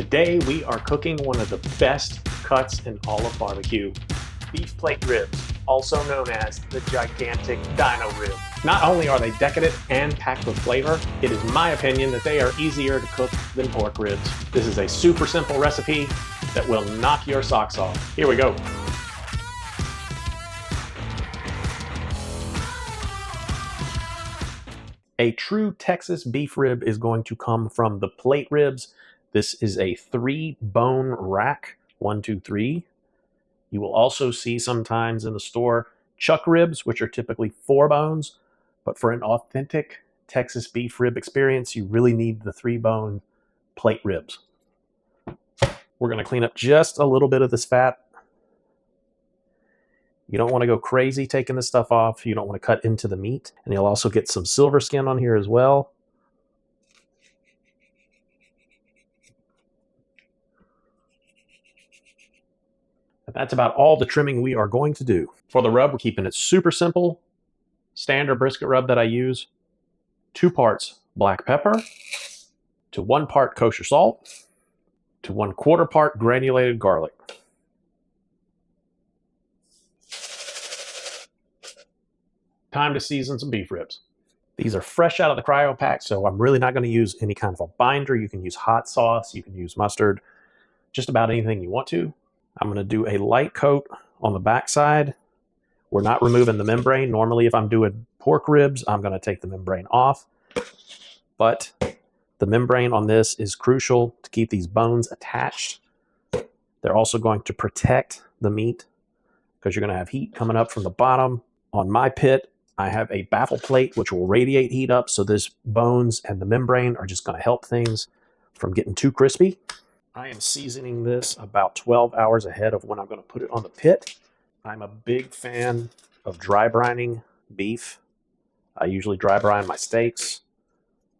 Today we are cooking one of the best cuts in all of barbecue, beef plate ribs, also known as the gigantic Dino Rib. Not only are they decadent and packed with flavor, it is my opinion that they are easier to cook than pork ribs. This is a super simple recipe that will knock your socks off. Here we go. A true Texas beef rib is going to come from the plate ribs. This is a 3-bone rack, 1, 2, 3. You will also see sometimes in the store chuck ribs, which are typically 4 bones. But for an authentic Texas beef rib experience, you really need the 3-bone plate ribs. We're going to clean up just a little bit of this fat. You don't want to go crazy taking this stuff off. You don't want to cut into the meat. And you'll also get some silver skin on here as well. And that's about all the trimming we are going to do. For the rub, we're keeping it super simple. Standard brisket rub that I use. 2 parts black pepper to 1 part kosher salt to 1/4 part granulated garlic. Time to season some beef ribs. These are fresh out of the cryo pack, so I'm really not going to use any kind of a binder. You can use hot sauce, you can use mustard, just about anything you want to. I'm going to do a light coat on the back side. We're not removing the membrane. Normally, if I'm doing pork ribs, I'm going to take the membrane off. But the membrane on this is crucial to keep these bones attached. They're also going to protect the meat because you're going to have heat coming up from the bottom. On my pit, I have a baffle plate which will radiate heat up, so this bones and the membrane are just going to help things from getting too crispy. I am seasoning this about 12 hours ahead of when I'm going to put it on the pit. I'm a big fan of dry brining beef. I usually dry brine my steaks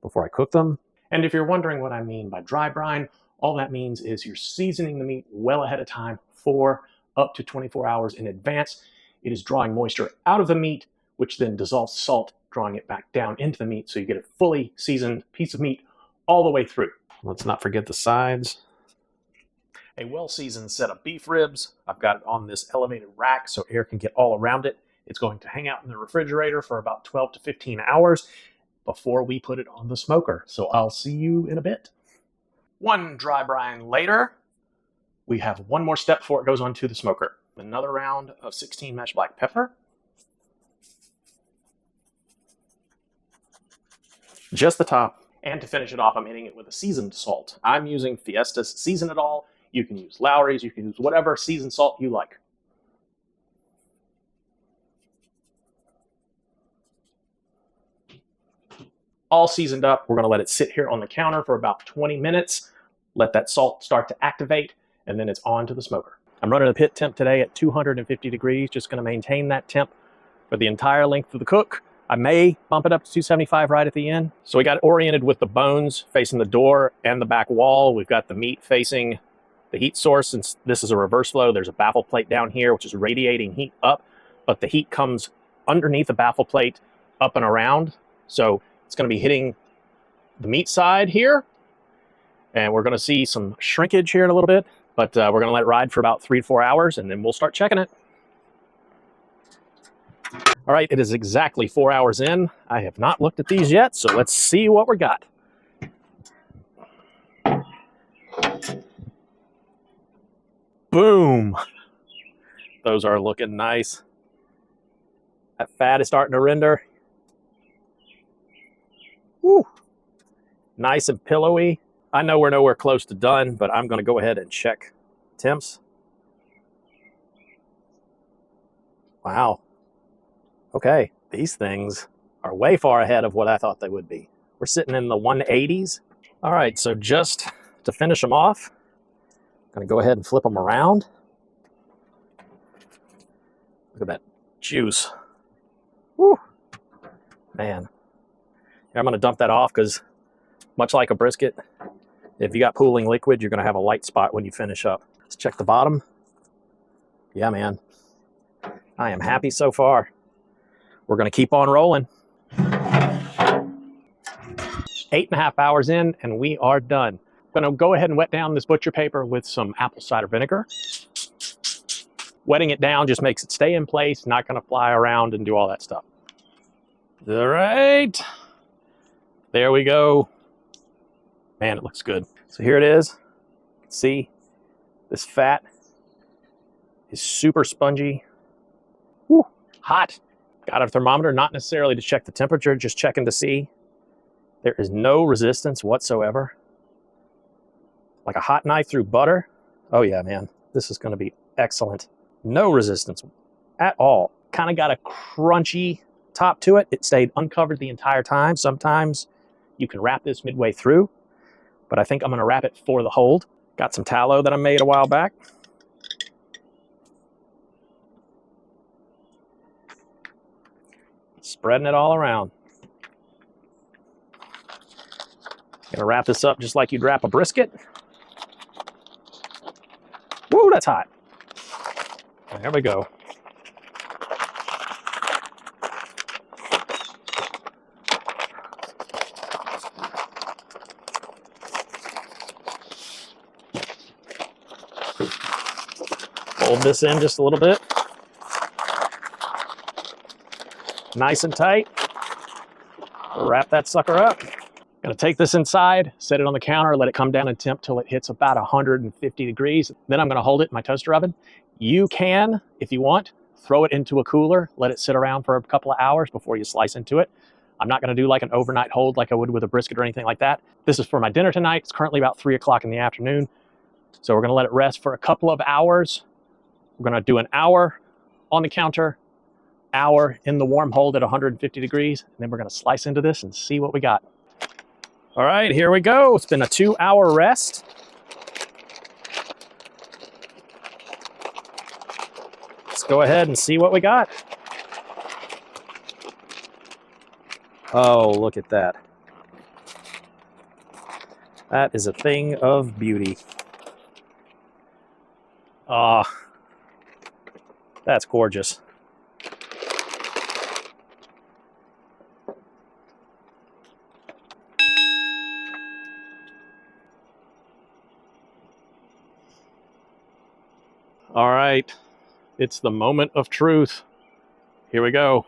before I cook them. And if you're wondering what I mean by dry brine, all that means is you're seasoning the meat well ahead of time, for up to 24 hours in advance. It is drawing moisture out of the meat, which then dissolves salt, drawing it back down into the meat, so you get a fully seasoned piece of meat all the way through. Let's not forget the sides. A well-seasoned set of beef ribs. I've got it on this elevated rack so air can get all around it. It's going to hang out in the refrigerator for about 12 to 15 hours before we put it on the smoker. So I'll see you in a bit. 1 dry brine later, we have one more step before it goes onto the smoker. Another round of 16 mesh black pepper. Just the top. And to finish it off, I'm hitting it with a seasoned salt. I'm using Fiesta's Season It All. You can use Lowry's, you can use whatever seasoned salt you like. All seasoned up. We're going to let it sit here on the counter for about 20 minutes. Let that salt start to activate, and then it's on to the smoker. I'm running the pit temp today at 250 degrees, just going to maintain that temp for the entire length of the cook. I may bump it up to 275 right at the end. So we got it oriented with the bones facing the door and the back wall. We've got the meat facing the heat source. Since this is a reverse flow, there's a baffle plate down here, which is radiating heat up, but the heat comes underneath the baffle plate up and around. So it's going to be hitting the meat side here, and we're going to see some shrinkage here in a little bit, but we're going to let it ride for about 3 to 4 hours, and then we'll start checking it. All right, it is exactly 4 hours in. I have not looked at these yet, so let's see what we got. Boom! Those are looking nice. That fat is starting to render. Woo! Nice and pillowy. I know we're nowhere close to done, but I'm going to go ahead and check temps. Wow. Okay, these things are way far ahead of what I thought they would be. We're sitting in the 180s. All right, so just to finish them off, I'm going to go ahead and flip them around. Look at that juice. Woo! Man. Here, I'm going to dump that off because, much like a brisket, if you got pooling liquid, you're going to have a light spot when you finish up. Let's check the bottom. Yeah, man. I am happy so far. We're going to keep on rolling. 8.5 hours in, and we are done. Gonna go ahead and wet down this butcher paper with some apple cider vinegar. Wetting it down just makes it stay in place, not gonna fly around and do all that stuff. All right, there we go. Man, it looks good. So here it is. See, this fat is super spongy. Woo, hot. Got a thermometer, not necessarily to check the temperature, just checking to see. There is no resistance whatsoever. Like a hot knife through butter. Oh yeah, man, this is gonna be excellent. No resistance at all. Kind of got a crunchy top to it. It stayed uncovered the entire time. Sometimes you can wrap this midway through, but I think I'm gonna wrap it for the hold. Got some tallow that I made a while back. Spreading it all around. Gonna wrap this up just like you'd wrap a brisket. Woo, that's hot. There we go. Fold this in just a little bit. Nice and tight. Wrap that sucker up. Gonna take this inside, set it on the counter, let it come down in temp till it hits about 150 degrees. Then I'm gonna hold it in my toaster oven. You can, if you want, throw it into a cooler, let it sit around for a couple of hours before you slice into it. I'm not gonna do like an overnight hold like I would with a brisket or anything like that. This is for my dinner tonight. It's currently about 3 o'clock in the afternoon. So we're gonna let it rest for a couple of hours. We're gonna do an hour on the counter, hour in the warm hold at 150 degrees, and then we're gonna slice into this and see what we got. All right, here we go. It's been a 2-hour rest. Let's go ahead and see what we got. Oh, look at that. That is a thing of beauty. Ah, that's gorgeous. All right, it's the moment of truth. Here we go.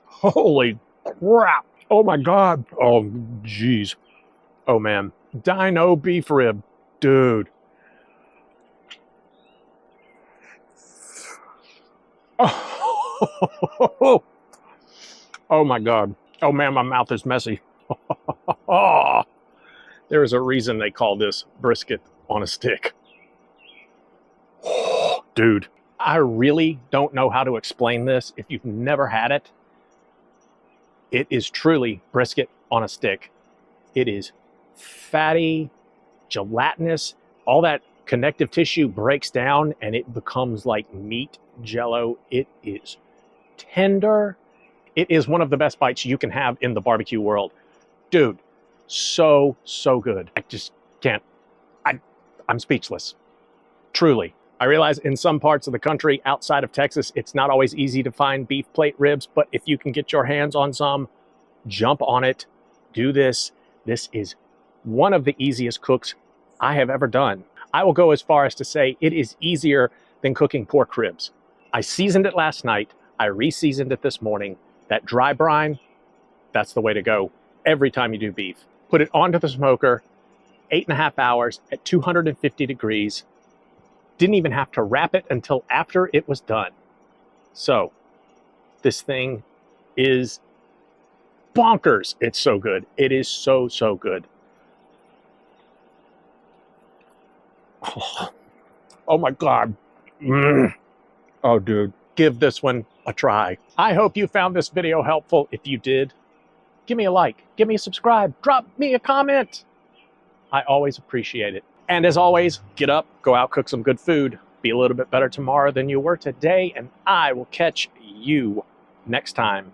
Holy crap. Oh my God. Oh, geez. Oh man. Dino beef rib. Dude. Oh, oh my God. Oh man, my mouth is messy. There is a reason they call this brisket on a stick. Dude, I really don't know how to explain this. If you've never had it, it is truly brisket on a stick. It is fatty, gelatinous, all that connective tissue breaks down and it becomes like meat jello. It is tender. It is one of the best bites you can have in the barbecue world. Dude, so good. I just can't. I'm speechless. Truly. I realize in some parts of the country outside of Texas, it's not always easy to find beef plate ribs, but if you can get your hands on some, jump on it. Do this. This is one of the easiest cooks I have ever done. I will go as far as to say it is easier than cooking pork ribs. I seasoned it last night. I re-seasoned it this morning. That dry brine, that's the way to go every time you do beef. Put it onto the smoker, 8.5 hours at 250 degrees. Didn't even have to wrap it until after it was done. So this thing is bonkers. It's so good. It is so good. Oh my God. Oh, dude, give this one a try. I hope you found this video helpful. If you did, give me a like, give me a subscribe, drop me a comment. I always appreciate it. And as always, get up, go out, cook some good food, be a little bit better tomorrow than you were today, and I will catch you next time.